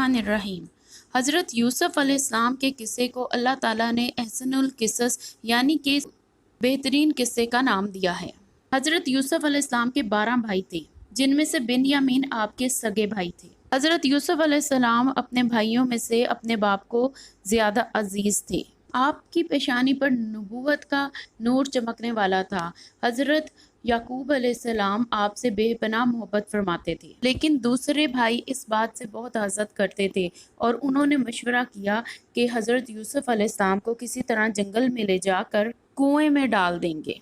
बिस्मिल्लाहिर्रहमानिर्रहीम। हज़रत यूसुफ़ अलैहिस्सलाम के किस्से को अल्लाह ताला ने अहसनुल क़िसस यानी कि बेहतरीन किस्से का नाम दिया है। हज़रत यूसुफ़ अलैहिस्सलाम के 12 भाई थे, जिनमें से बिन्यामीन आपके सगे भाई थे। हज़रत यूसुफ़ अलैहिस्सलाम अपने भाइयों में से अपने बाप को ज़्यादा अजीज़ थे। आपकी पेशानी पर नबूवत का नूर चमकने वाला था। हज़रत याकूब अलैहिस्सलाम आपसे बेपनाह मोहब्बत फरमाते थे, लेकिन दूसरे भाई इस बात से बहुत हसद करते थे और उन्होंने मशवरा किया कि हज़रत यूसुफ़ अलैहिस्सलाम को किसी तरह जंगल में ले जाकर कुएं में डाल देंगे।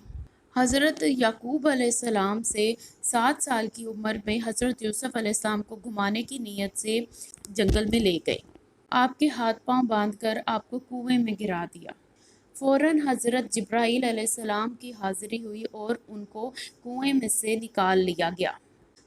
हज़रत याकूब अलैहिस्सलाम से 7 साल की उम्र में हज़रत यूसुफ़ अलैहिस्सलाम को घुमाने की नीयत से जंगल में ले गए। आपके हाथ पांव बांधकर आपको कुएं में गिरा दिया। फ़ौरन हज़रत जिब्राईल अलैहिस्सलाम की हाज़िरी हुई और उनको कुएं में से निकाल लिया गया।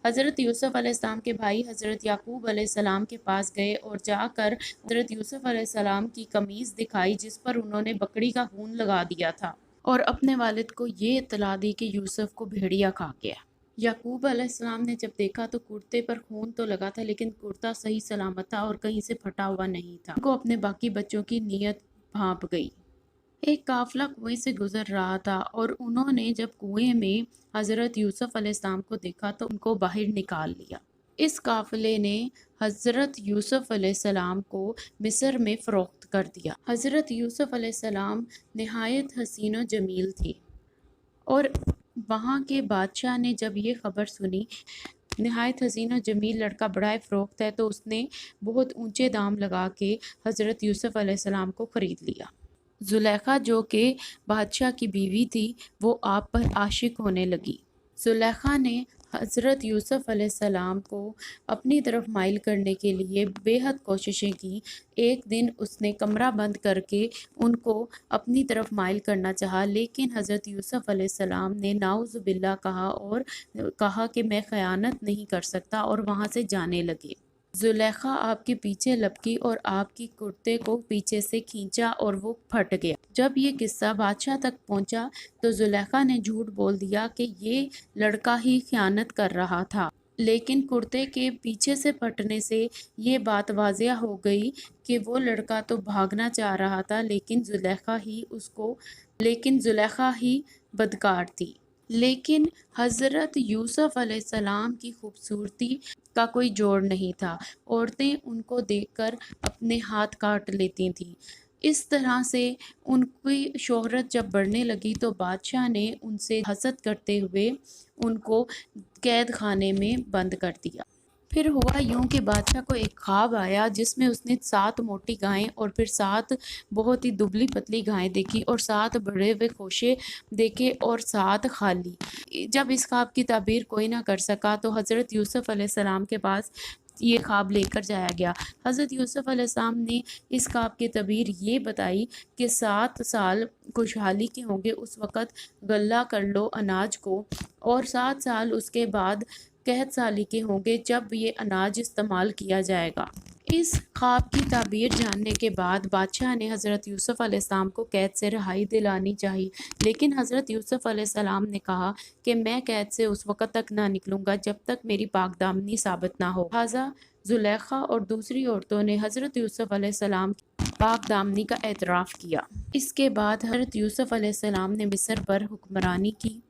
हज़रत यूसुफ़ अलैहिस्सलाम के भाई हज़रत याकूब अलैहिस्सलाम के पास गए और जाकर हज़रत यूसुफ़ अलैहिस्सलाम की कमीज़ दिखाई, जिस पर उन्होंने बकरी का खून लगा दिया था, और अपने वालिद को ये इत्तला दी कि यूसुफ़ को भेड़िया खा गया। याकूब अलैहिस्सलाम ने जब देखा तो कुर्ते पर खून तो लगा था, लेकिन कुर्ता सही सलामत था और कहीं से फटा हुआ नहीं था। उनको अपने बाकी बच्चों की नीयत भांप गई। एक काफिला कुएं से गुजर रहा था और उन्होंने जब कुएं में हज़रत यूसुफ़ अलैहिस्सलाम को देखा तो उनको बाहर निकाल लिया। इस काफिले ने हज़रत यूसुफ़ अलैहिस्सलाम को मिस्र में फ़रोख्त कर दिया। हज़रत यूसुफ़ अलैहिस्सलाम निहायत हसीन व जमील थे और वहाँ के बादशाह ने जब ये खबर सुनी, निहायत हसीन और जमील लड़का बड़ा फ़रोख्त है, तो उसने बहुत ऊंचे दाम लगा के हज़रत यूसुफ़ अलैहिस्सलाम को ख़रीद लिया। ज़ुलेखा जो कि बादशाह की बीवी थी, वो आप पर आशिक होने लगी। ज़ुलेखा ने हज़रत यूसुफ़ अलैहिस्सलाम को अपनी तरफ माइल करने के लिए बेहद कोशिशें की। एक दिन उसने कमरा बंद करके उनको अपनी तरफ माइल करना चाहा, लेकिन हज़रत यूसुफ़ अलैहिस्सलाम ने नाउज़ बिल्लाह कहा और कहा कि मैं ख़यानत नहीं कर सकता, और वहाँ से जाने लगे। ज़ुलेखा आपके पीछे लपकी और आपकी कुर्ते को पीछे से खींचा और वो फट गया। जब ये किस्सा बादशाह तक पहुंचा तो ज़ुलेखा ने झूठ बोल दिया कि ये लड़का ही खयानत कर रहा था, लेकिन कुर्ते के पीछे से फटने से ये बात वाज़िया हो गई कि वो लड़का तो भागना चाह रहा था, लेकिन ज़ुलेखा ही बदकार थी। लेकिन हज़रत यूसुफ़ अलैहिस्सलाम की खूबसूरती का कोई जोड़ नहीं था। औरतें उनको देखकर अपने हाथ काट लेती थीं। इस तरह से उनकी शोहरत जब बढ़ने लगी तो बादशाह ने उनसे हसद करते हुए उनको कैद खाने में बंद कर दिया। फिर हुआ यूं कि बादशाह को एक ख्वाब आया जिसमें उसने 7 मोटी गायें और फिर 7 बहुत ही दुबली पतली गायें देखी और 7 बड़े हुए खोशे देखे और 7 खाली। जब इस ख्वाब की ताबीर कोई ना कर सका तो हज़रत यूसुफ़ अलैहिस्सलाम के पास ये ख्वाब लेकर जाया गया। हज़रत यूसुफ़ अलैहिस्सलाम ने इस ख्वाब की ताबीर ये बताई कि 7 साल खुशहाली के होंगे, उस वक़्त गल्ला कर लो अनाज को, और 7 साल उसके बाद कहत साली के होंगे जब ये अनाज इस्तेमाल किया जाएगा। इस ख्वाब की ताबीर जानने के बाद बादशाह ने हज़रत यूसुफ़ अलैहिस्सलाम को कैद से रिहाई दिलानी चाहिए, लेकिन हज़रत यूसुफ़ अलैहिस्सलाम ने कहा कि मैं कैद से उस वक़्त तक ना निकलूँगा जब तक मेरी पाकदामनी साबित ना हो। लिहाज़ा ज़ुलेखा और दूसरी औरतों ने हज़रत यूसुफ़ अलैहिस्सलाम की पाकदामनी का एतराफ़ किया। इसके बाद हज़रत यूसुफ़ अलैहिस्सलाम ने मिस्र पर हुक्मरानी की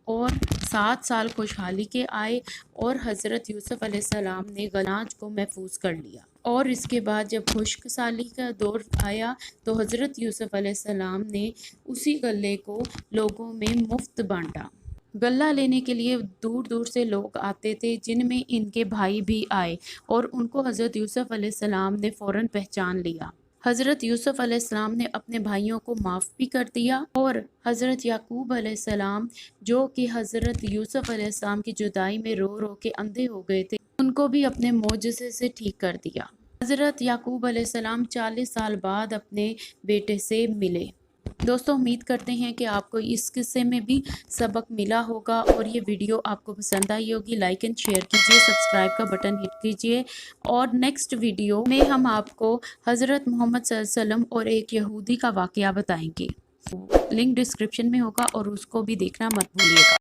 और 7 साल खुशहाली के आए और हज़रत यूसुफ़ अलैहिस्सलाम ने अनाज को महफूज कर लिया। और इसके बाद जब खुश्क साली का दौर आया तो हज़रत यूसुफ़ अलैहिस्सलाम ने उसी गल्ले को लोगों में मुफ्त बांटा। गल्ला लेने के लिए दूर दूर से लोग आते थे, जिनमें इनके भाई भी आए और उनको हज़रत यूसुफ़ अलैहिस्सलाम ने फ़ौरन पहचान लिया। हज़रत यूसुफ़ अलैहिस्सलाम ने अपने भाइयों को माफ़ भी कर दिया और हज़रत याकूब अलैहिस्सलाम, जो कि हज़रत यूसुफ़ अलैहिस्सलाम की जुदाई में रो रो के अंधे हो गए थे, उनको भी अपने मोजज़े से ठीक कर दिया। हज़रत याकूब अलैहिस्सलाम 40 साल बाद अपने बेटे से मिले। दोस्तों, उम्मीद करते हैं कि आपको इस किस्से में भी सबक मिला होगा और ये वीडियो आपको पसंद आई होगी। लाइक एंड शेयर कीजिए, सब्सक्राइब का बटन हिट कीजिए, और नेक्स्ट वीडियो में हम आपको हज़रत मोहम्मद सल्लल्लाहु अलैहि वसल्लम और एक यहूदी का वाक़या बताएंगे। लिंक डिस्क्रिप्शन में होगा और उसको भी देखना मत भूलिएगा।